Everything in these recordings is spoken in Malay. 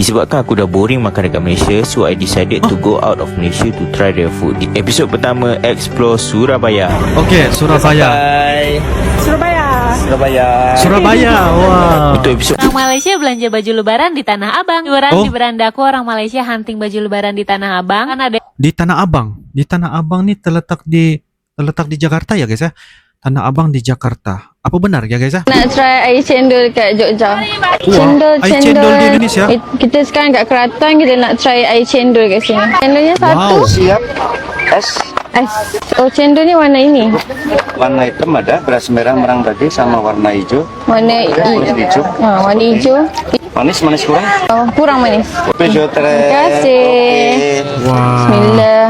Disebabkan aku dah boring makan dekat Malaysia, so I decided to go out of Malaysia to try their food. Episod pertama, explore Surabaya. Okey, Surabaya. Bye. Surabaya. Surabaya. Surabaya. Wah. Untuk episod Orang Malaysia belanja baju lebaran di Tanah Abang. Lebaran di berandaku, orang Malaysia hunting baju lebaran di Tanah Abang. Kan ada Di Tanah Abang. Di Tanah Abang ni terletak di Jakarta ya guys ya. Tanah Abang di Jakarta. Apa benar ya guys ya? Nak try air cendol kat Jogja. Air cendol di Indonesia. Kita sekarang kat Kelantan, kita nak try air cendol kat sini. Cendolnya satu. Wow. Siap. Es Ais. Oh, cendol ni warna ini. warna hitam ada, beras merah merang tadi sama warna hijau. Warna hijau. warna hijau. Manis kurang. Oh, kurang manis. Terima Terima kasih. Wah. Bismillah.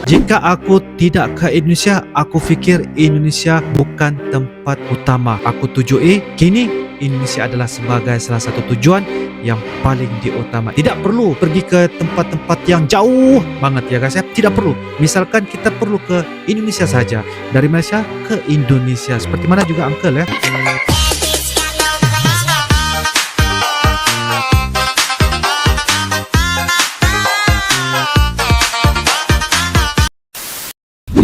Jika aku tidak ke Indonesia, aku fikir Indonesia bukan tempat utama aku tujui. Kini Indonesia adalah sebagai salah satu tujuan yang paling diutama. Tidak perlu pergi ke tempat-tempat yang jauh banget ya guys ya. Tidak perlu. Misalkan kita perlu ke Indonesia saja. Dari Malaysia ke Indonesia. Seperti mana juga uncle ya.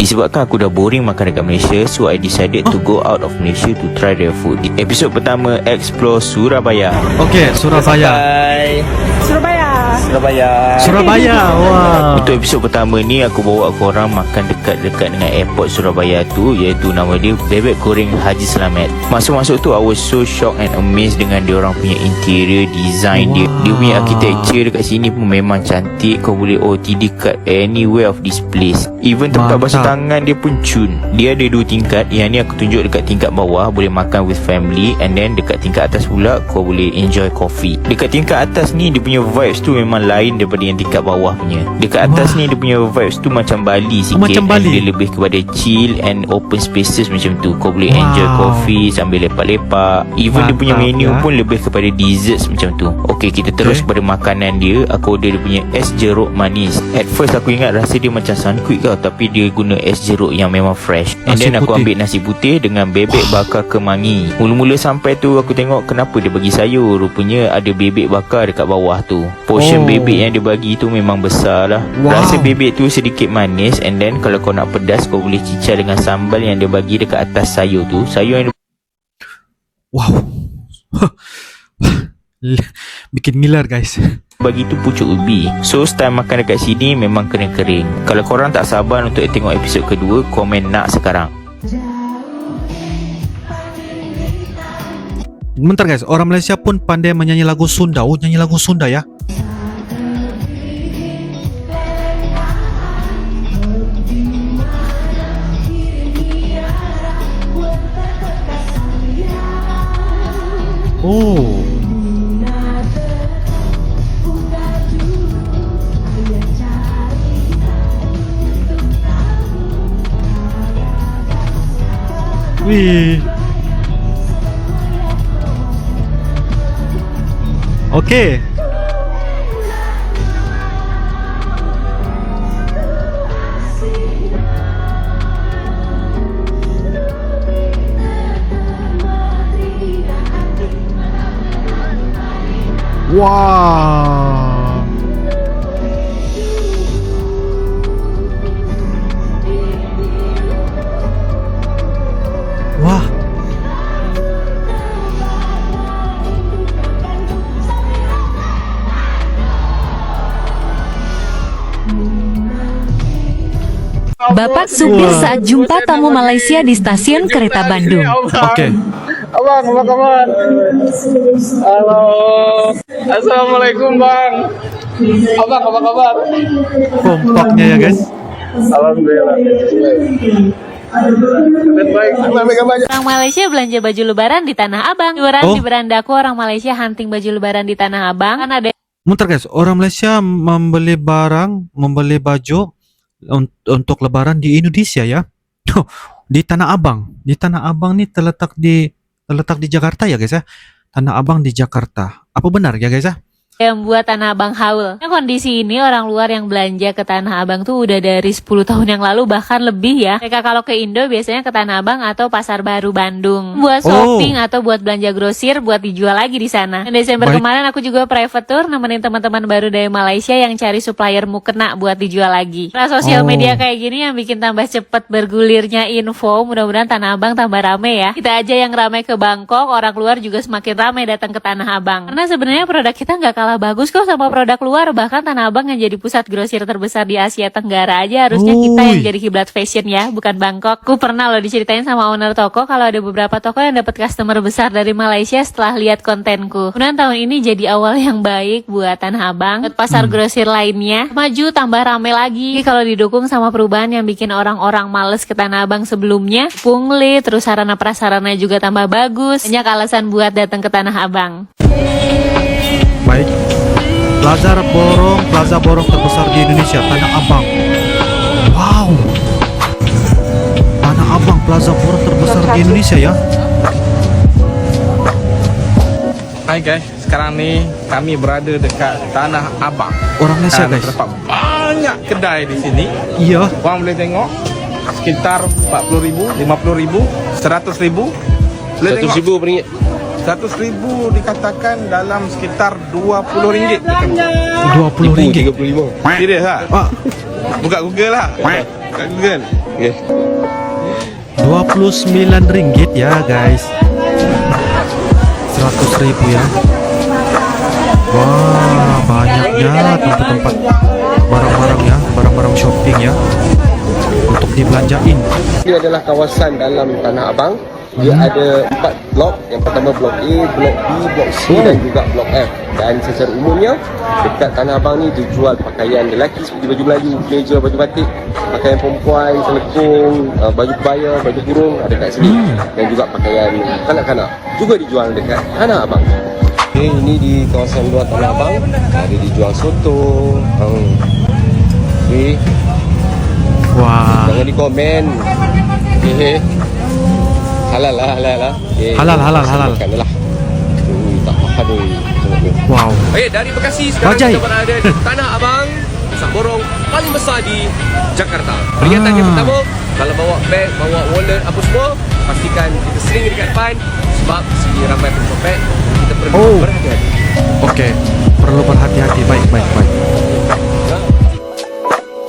Disebabkan aku dah boring makan dekat Malaysia, so I decided to go out of Malaysia to try their food. Episod pertama, explore Surabaya. Okey, Surabaya. Bye. Surabaya. Surabaya. Surabaya. Wah. Untuk episod pertama ni, aku bawa korang makan dekat-dekat dengan airport Surabaya tu, iaitu nama dia Bebek Goreng Haji Selamat. Masuk-masuk tu, I was so shocked and amazed dengan dia orang punya interior design dia. Dia punya architecture dekat sini pun memang cantik. Kau boleh OTD kat anywhere of this place. Even tempat basuh tangan dia pun cun. Dia ada 2 tingkat. Yang ni aku tunjuk dekat tingkat bawah, boleh makan with family. And then dekat tingkat atas pula, kau boleh enjoy coffee. Dekat tingkat atas ni, dia punya vibes tu memang lain daripada yang tingkat bawah punya. Dekat atas ni, dia punya vibes tu macam Bali sikit. Macam Bali. Dia lebih kepada chill and open spaces macam tu. Kau boleh enjoy coffee sambil lepak-lepak. Even dia punya menu pun lebih kepada desserts macam tu. Okay, kita terus kepada makanan dia. Aku order dia punya es jeruk manis. At first aku ingat rasa dia macam Sunquick tau, tapi dia guna es jeruk yang memang fresh. And then aku ambil nasi putih dengan bebek bakar kemangi. Mula-mula sampai tu aku tengok kenapa dia bagi sayur. Rupanya ada bebek bakar dekat bawah tu. Portion bebek yang dia bagi tu memang besar lah. Rasa bebek tu sedikit manis. And then kalau kau nak pedas, kau boleh cicah dengan sambal yang dia bagi dekat atas sayur tu. Sayur yang dia Wow. Bikin ngiler guys. bagi tu pucuk ubi. So style makan dekat sini memang kena kering. Kalau korang tak sabar untuk tengok episod kedua, komen nak sekarang. Bentar guys, orang Malaysia pun pandai menyanyi lagu Sunda. Oh, nyanyi lagu Sunda ya. Oh. Wih. Okey. Wow. Wah. Bapak supir saat jumpa tamu Malaysia di stasiun kereta Bandung. Okey. Abang, apa kabar? Halo. Assalamualaikum, Bang. Abang, apa kabar? Kompaknya ya guys. Alhamdulillah. Baik, orang Malaysia belanja baju lebaran di Tanah Abang. Lebaran di berandaku, orang Malaysia hunting baju lebaran di Tanah Abang. Kan ada Bentar guys, orang Malaysia membeli baju untuk lebaran di Indonesia ya. Di Tanah Abang. Di Tanah Abang ni terletak di Jakarta ya guys ya. Tanah Abang di Jakarta. Apa benar ya guys ya? yang buat Tanah Abang haul. Nah, kondisi ini orang luar yang belanja ke Tanah Abang tuh udah dari 10 tahun yang lalu bahkan lebih ya. Mereka kalau ke Indo biasanya ke Tanah Abang atau Pasar Baru Bandung buat shopping atau buat belanja grosir buat dijual lagi di sana. Dan Desember kemarin aku juga private tour nemenin teman-teman baru dari Malaysia yang cari supplier mukena buat dijual lagi. Nah, sosial media kayak gini yang bikin tambah cepet bergulirnya info. Mudah-mudahan Tanah Abang tambah rame ya. Kita aja yang ramai ke Bangkok, orang luar juga semakin ramai datang ke Tanah Abang. Karena sebenarnya produk kita nggak kalah bagus kok sama produk luar. Bahkan Tanah Abang yang jadi pusat grosir terbesar di Asia Tenggara aja harusnya kita yang jadi kiblat fashion ya, bukan Bangkok. Aku pernah loh diceritain sama owner toko kalau ada beberapa toko yang dapat customer besar dari Malaysia setelah lihat kontenku. Kemudian tahun ini jadi awal yang baik buat Tanah Abang. Buat pasar grosir lainnya maju tambah rame lagi. Kalau didukung sama perubahan yang bikin orang-orang males ke Tanah Abang sebelumnya, pungli, terus sarana prasarana juga tambah bagus. Banyak alasan buat datang ke Tanah Abang. Baik. Plaza borong terbesar di Indonesia, Tanah Abang. Wow. Tanah Abang, plaza borong terbesar di Indonesia ya. Hai guys, sekarang ni kami berada dekat Tanah Abang. Orang Malaysia guys. Terdapat banyak kedai di sini. Iya. Korang boleh tengok sekitar 40,000, 50,000, 100,000. 100,000 ringgit. 100,000 dikatakan dalam sekitar RM20. 20 ringgit. 35. Serius lah. Buka Google lah. Buka Google. Okay. 29 ringgit ya guys. 100.000 ya. Wah, banyaknya tempat-tempat barang-barang ya, barang-barang shopping ya untuk dibelanjain. Ini adalah kawasan dalam Tanah Abang. Dia ada 4 blok. Yang pertama blok A, blok B, blok C dan juga blok F. Dan secara umumnya dekat Tanah Abang ni dijual pakaian lelaki seperti baju Melayu, kemeja, baju batik, pakaian perempuan, selekung, baju kebaya, baju kurung ada kat sini. Dan juga pakaian kanak-kanak juga dijual dekat Tanah Abang. Okay, ini di kawasan luar Tanah Abang ada dijual soto. Okay. Wah. Jangan di komen. Okay. Halal lah. Okay. Halal. Makan lah. Tak faham ni. Wow. Baik, dari Bekasi sekarang Bajai. kita berada di Tanah Abang, pusat borong paling besar di Jakarta. Peringatan yang pertama, kalau bawa beg, bawa wallet, apa semua, pastikan kita sering dekat depan sebab sini ramai pencopet. Kita perlu berhati-hati. Okey, perlu berhati-hati. Baik.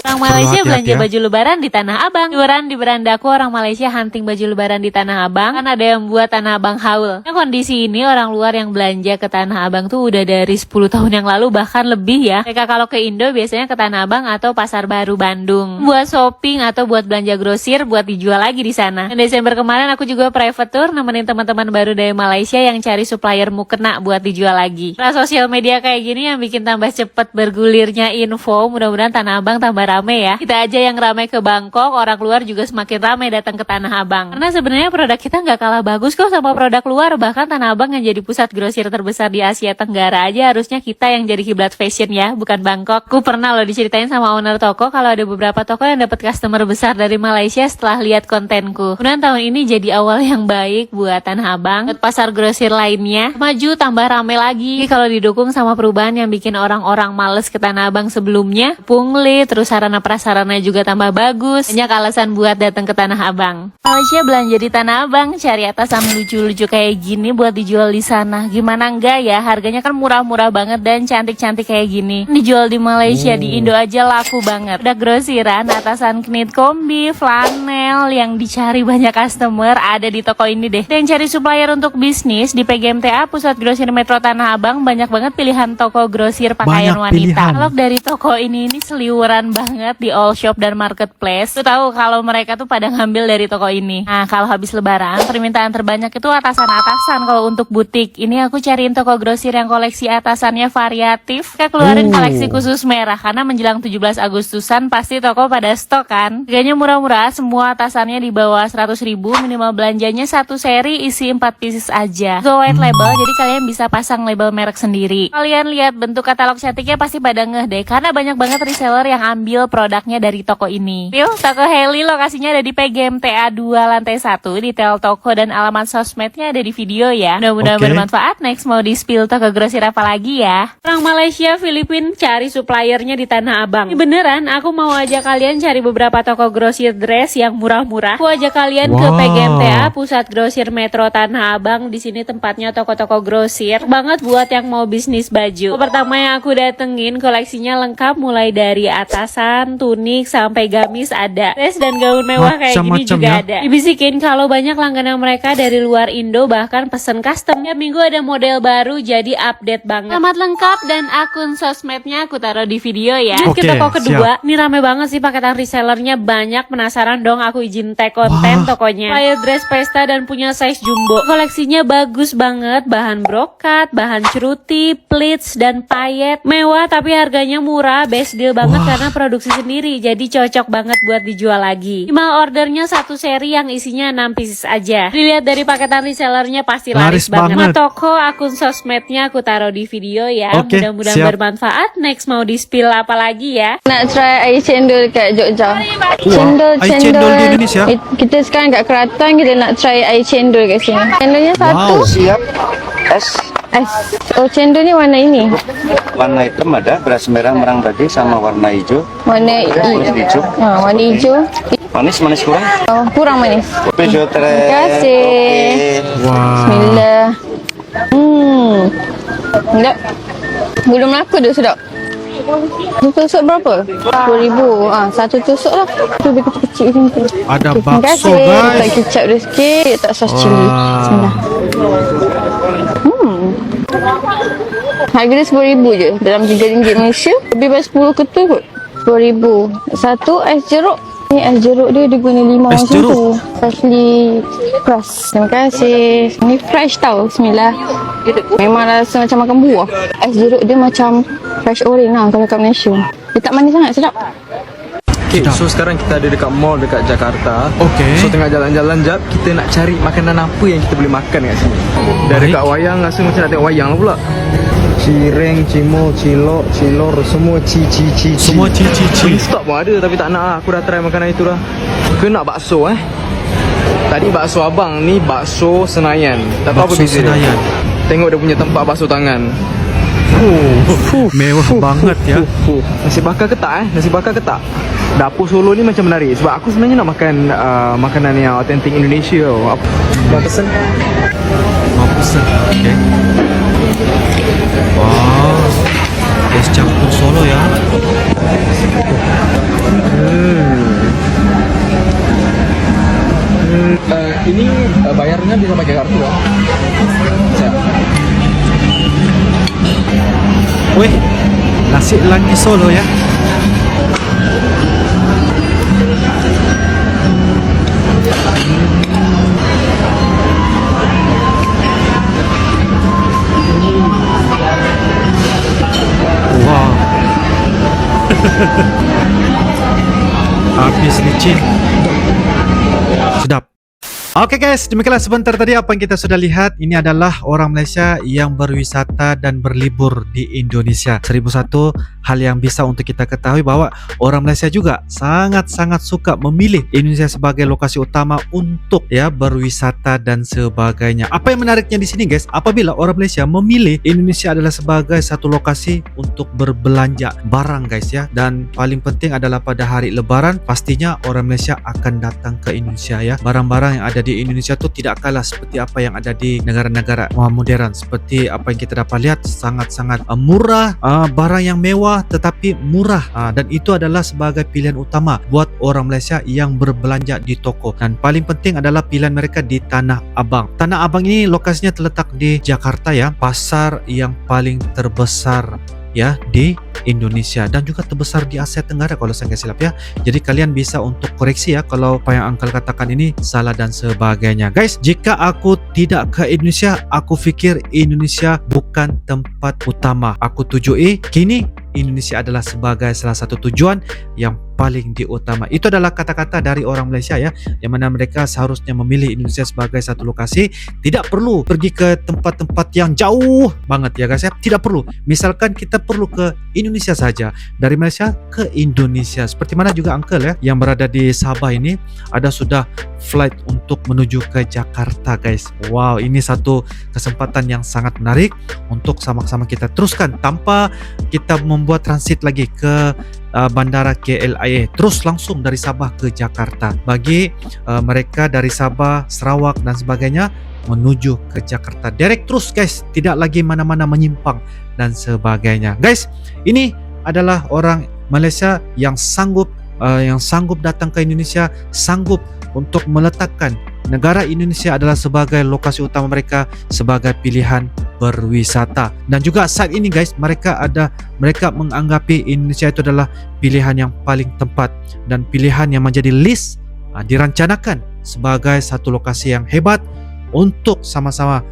Orang Malaysia Perlu belanja hati-hati ya. baju lebaran di Tanah Abang. Liburan di berandaku orang Malaysia hunting baju lebaran di Tanah Abang. Kan ada yang buat Tanah Abang haul. Nah, kondisi ini orang luar yang belanja ke Tanah Abang tuh udah dari 10 tahun yang lalu bahkan lebih ya. Mereka kalau ke Indo biasanya ke Tanah Abang atau Pasar Baru Bandung buat shopping atau buat belanja grosir buat dijual lagi di sana. Dan Desember kemarin aku juga private tour nemenin teman-teman baru dari Malaysia yang cari supplier mukena buat dijual lagi. Nah, sosial media kayak gini yang bikin tambah cepet bergulirnya info. Mudah-mudahan Tanah Abang tambah rame ya. Kita aja yang ramai ke Bangkok, orang luar juga semakin ramai datang ke Tanah Abang. Karena sebenarnya produk kita nggak kalah bagus kok sama produk luar. Bahkan Tanah Abang yang jadi pusat grosir terbesar di Asia Tenggara aja harusnya kita yang jadi kiblat fashion ya, bukan Bangkok. Aku pernah loh diceritain sama owner toko kalau ada beberapa toko yang dapat customer besar dari Malaysia setelah lihat kontenku. Kemudian tahun ini jadi awal yang baik buat Tanah Abang. Buat pasar grosir lainnya maju tambah rame lagi. Kalau didukung sama perubahan yang bikin orang-orang males ke Tanah Abang sebelumnya, pungli, terus sarana prasarana juga tambah bagus. Banyak alasan buat datang ke Tanah Abang. Malaysia belanja di Tanah Abang, cari atasan lucu-lucu kayak gini buat dijual di sana. Gimana enggak ya? Harganya kan murah-murah banget dan cantik-cantik kayak gini. Dijual di Malaysia, di Indo aja laku banget. Udah grosiran, atasan knit kombi, flanel yang dicari banyak customer ada di toko ini deh. Dan cari supplier untuk bisnis di PGMTA Pusat Grosir Metro Tanah Abang, banyak banget pilihan toko grosir pakaian wanita. Kalau dari toko ini seliweran banget di all shop dan marketplace. Tuh tahu kalau mereka tuh pada ngambil dari toko ini. Nah, kalau habis lebaran permintaan terbanyak itu atasan-atasan. Kalau untuk butik ini aku cariin toko grosir yang koleksi atasannya variatif. Kayak keluarin koleksi khusus merah karena menjelang 17 Agustusan pasti toko pada stok kan. Harganya murah-murah, semua atasannya di bawah 100.000, minimal belanjanya satu seri isi 4 pieces aja. Go white label, jadi kalian bisa pasang label merek sendiri. Kalian lihat bentuk katalog cantiknya pasti pada ngeh deh karena banyak banget reseller yang ambil produknya dari toko ini. Yuk, toko Heli lokasinya ada di PGMTA 2 lantai 1. Detail toko dan alamat sosmednya ada di video ya. Mudah-mudahan Oke. bermanfaat. Next mau di spill toko grosir apa lagi ya? Orang Malaysia, Filipina cari suppliernya di Tanah Abang. Ini beneran, aku mau ajak kalian cari beberapa toko grosir dress yang murah-murah. Aku ajak kalian ke Wow. PGMTA, Pusat Grosir Metro Tanah Abang. Di sini tempatnya toko-toko grosir banget buat yang mau bisnis baju. Pertama yang aku datengin, koleksinya lengkap mulai dari atasan, tunik sampai gamis ada. Dress dan gaun mewah kayak gini Macam-macam juga ya. ada. Dibisikin kalau banyak langganan mereka dari luar Indo bahkan pesen custom. Tiap minggu ada model baru jadi update banget. Alamat lengkap dan akun sosmednya aku taruh di video ya. Oke, Ke toko kedua, ini rame banget sih paketan resellernya banyak. Penasaran dong, aku izin tag konten Wah. tokonya. Flyer dress pesta dan punya size jumbo. Koleksinya bagus banget, bahan brokat, bahan ceruti, pleats dan payet. Mewah tapi harganya murah, best deal banget Wah. karena produksi sendiri. Jadi cocok banget buat dijual lagi. Minimal ordernya satu seri yang isinya 6 pieces aja. Dilihat dari paketan resellernya pasti laris Laris banget. banget. Nama toko, akun sosmednya aku taruh di video ya. Oke, Mudah-mudahan siap. bermanfaat. Next mau di spill apa lagi ya? Nak try air cendol kat Jogja. air cendol di Indonesia? Kita sekarang kat Kelantan, kita nak try air cendol kat sini. Cendolnya satu. Wow. Siap. Es Ais. Oh, cendol ni warna ini. warna hitam ada, beras merah merang bagi sama warna hijau. Warna Hijau. warna hijau. Manis kurang. Oh, kurang manis. Terima Terima kasih. Wah. Bismillah. Sedap. Belum laku dah sedap. Satu tusuk berapa? 10,000. Satu tusuk lah. Tu lebih kecil-kecil macam tu. Ada Terima bakso, kasih. guys. Letak kicap dia sikit. Letak sos cili. Wah. Bismillah. Harga dia 10,000 je. Dalam RM3 Malaysia. Lebih dari 10 ketul kot. 10,000. Satu ais jeruk. Ni ais jeruk dia guna 5 Ais macam jeruk? tu. Freshly pressed. Terima kasih. Ni fresh tau. Bismillah. Memang rasa macam makan buah. Ais jeruk dia macam fresh orange lah kalau kat Malaysia. Dia tak manis sangat, sedap. Okay, so sekarang kita ada dekat mall dekat Jakarta. Okey. So tengah jalan-jalan jap, kita nak cari makanan apa yang kita boleh makan kat sini. Dah Baik. dekat wayang, rasa macam nak tengok wayang lah pula. Cireng, cimol, cilok, cilor, semua ci. Semua cici-cici. Wingstop pun ada tapi tak nak lah. Aku dah try makanan itu dah. Aku nak bakso Tadi bakso abang ni bakso Senayan. Tak tahu apa Bakso beza dia. Senayan. Tengok dia punya tempat basuh tangan. Mewah banget ya. Nasi bakar ketak Nasi bakar ketak. Dapur Solo ni macam menarik sebab aku sebenarnya nak makan makanan yang autentik Indonesia. Mau pesen? Mau pesen. Okey. Wow. Es campur Solo ya. Ini bayarnya bisa pakai kartu ya? Weh, nasi lagi Solo ya. Wow. Habis licin. Sedap. Oke guys, demikianlah sebentar tadi apa yang kita sudah lihat. Ini adalah orang Malaysia yang berwisata dan berlibur di Indonesia. 1001 hal yang bisa untuk kita ketahui bahwa orang Malaysia juga sangat-sangat suka memilih Indonesia sebagai lokasi utama untuk ya berwisata dan sebagainya. Apa yang menariknya di sini guys, apabila orang Malaysia memilih Indonesia adalah sebagai satu lokasi untuk berbelanja barang guys ya. Dan paling penting adalah pada hari Lebaran pastinya orang Malaysia akan datang ke Indonesia ya. Barang-barang yang ada di Indonesia tu tidak kalah seperti apa yang ada di negara-negara modern. Seperti apa yang kita dapat lihat, sangat-sangat murah, barang yang mewah tetapi murah, dan itu adalah sebagai pilihan utama buat orang Malaysia yang berbelanja di toko. Dan paling penting adalah pilihan mereka di Tanah Abang. Tanah Abang ini lokasinya terletak di Jakarta ya, pasar yang paling terbesar ya di Indonesia dan juga terbesar di Asia Tenggara kalau saya nggak silap ya. Jadi kalian bisa untuk koreksi ya kalau apa yang Uncle katakan ini salah dan sebagainya. Guys, jika aku tidak ke Indonesia, aku pikir Indonesia bukan tempat utama aku tujui. Kini Indonesia adalah sebagai salah satu tujuan yang paling diutama. Itu adalah kata-kata dari orang Malaysia ya, yang mana mereka seharusnya memilih Indonesia sebagai satu lokasi. Tidak perlu pergi ke tempat-tempat yang jauh banget ya guys ya. Tidak perlu. Misalkan kita perlu ke Indonesia saja, dari Malaysia ke Indonesia. Seperti mana juga uncle ya yang berada di Sabah ini ada sudah flight untuk menuju ke Jakarta guys. Wow, ini satu kesempatan yang sangat menarik untuk sama-sama kita teruskan tanpa kita membuat transit lagi ke bandara KLIA, terus langsung dari Sabah ke Jakarta. Bagi mereka dari Sabah, Sarawak dan sebagainya menuju ke Jakarta direct terus guys, tidak lagi mana-mana menyimpang dan sebagainya. Guys, ini adalah orang Malaysia yang sanggup datang ke Indonesia, sanggup untuk meletakkan negara Indonesia adalah sebagai lokasi utama mereka, sebagai pilihan berwisata. Dan juga saat ini guys, mereka menganggapi Indonesia itu adalah pilihan yang paling tepat dan pilihan yang menjadi list dirancanakan sebagai satu lokasi yang hebat untuk sama-sama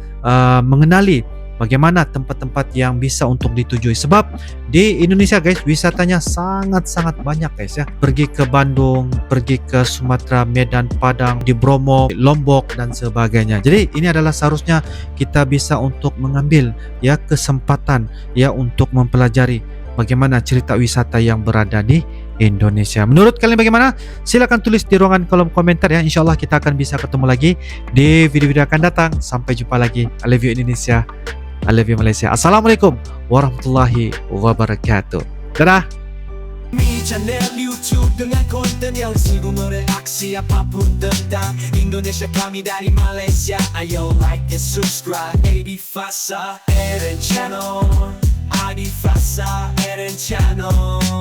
mengenali bagaimana tempat-tempat yang bisa untuk ditujui. Sebab di Indonesia guys, wisatanya sangat-sangat banyak guys ya. Pergi ke Bandung, pergi ke Sumatera, Medan, Padang, di Bromo, Lombok dan sebagainya. Jadi ini adalah seharusnya kita bisa untuk mengambil ya kesempatan ya untuk mempelajari bagaimana cerita wisata yang berada di Indonesia. Menurut kalian bagaimana? Silakan tulis di ruangan kolom komentar ya. InsyaAllah kita akan bisa ketemu lagi di video-video akan datang. Sampai jumpa lagi. I love you Indonesia, I love you Malaysia. Assalamualaikum warahmatullahi wabarakatuh. Dadah. channel YouTube dengan konten yang sibuk mereaksi apapun tentang Indonesia, kami dari Malaysia. Ayo like and subscribe Adi Fasa Eren Channel, Adi Fasa Eren Channel.